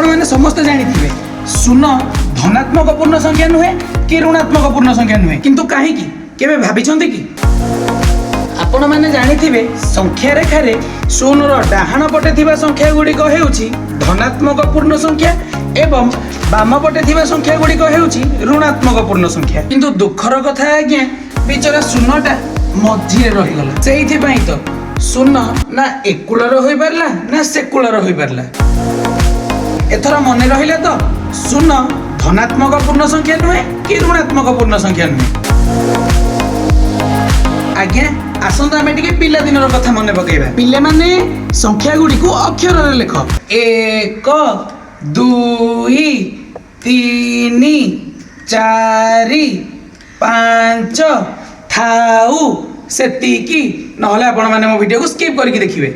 आपण मैंने समस्त जानिथिबे शून्य धनात्मक पूर्ण संख्या नुहे कि ऋणात्मक पूर्ण संख्या नुहे किंतु काहेकि केबे भाबिछन्ते कि आपण मैंने जानिथिबे संख्या रेखा रे शून्य रो डाहाण पटे थिबा संख्या गुड़िक हेउछि धनात्मक पूर्ण संख्या एवं बाम पटे थिबा संख्या गुड़िक हेउछि ऋणात्मक पूर्ण संख्या किंतु दुखर कथा आज्ञा बिचरा शून्यटा मझिरे रहिगला सेइथि पई तो शून्य ना एकुलर होई परला ना सेकुलर होई परला एथरा मने रहिला तो शून्य धनात्मक पूर्ण संख्या नुहे कि ऋणात्मक पूर्ण संख्या नुहे आज्ञा आसंता आमे टिके पिला दिनर कथा मने पकेबा पिले माने संख्या गुडी को अक्षर रे लेख 1 2 3 4 5 थाउ सेतिकी नहले आपण माने मो वीडियो को स्किप करके देखिबे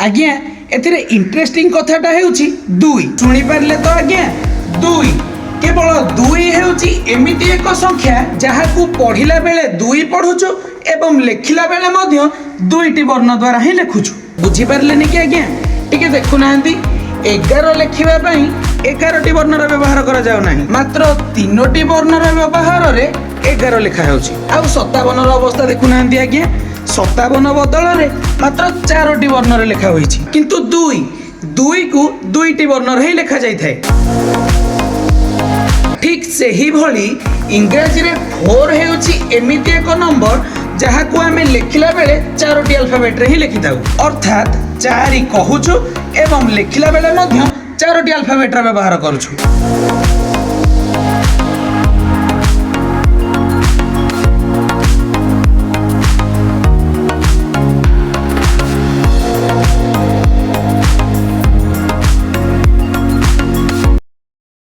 आज्ञा एथिरे इंटरेस्टिंग कथाटा हेउची 2 सुनी परले तो आज्ञा 2 केवल 2 हेउची एमिति एक संख्या जहा को पढिला बेले 2 पढुछु एवं लेखिला बेले मध्य 2टी वर्ण द्वारा ही लेखुछु बुझी परलेनी कि आज्ञा टिके देखु नांती 11 लेखिबा पई 11टी वर्णर व्यवहार करा जाउ नाही मात्र 3टी वर्णर व्यवहार रे 11 लिखा हेउची आ 57 रो अवस्था देखु नांती आज्ञा 57 बदल रे मात्र 4टी वर्णर लिखा होईची किंतु 2 को 2टी वर्णर ही लिखा जाई थाए ठीक से ही भली इंग्रजी रे 4 हेउची एमिति एक नंबर जहा को हमें लिखिला बेले 4टी अल्फाबेट रे ही लिखि दाउ अर्थात 4 कहूछु एवं लिखिला बेले मध्य 4टी अल्फाबेट रे व्यवहार करूछु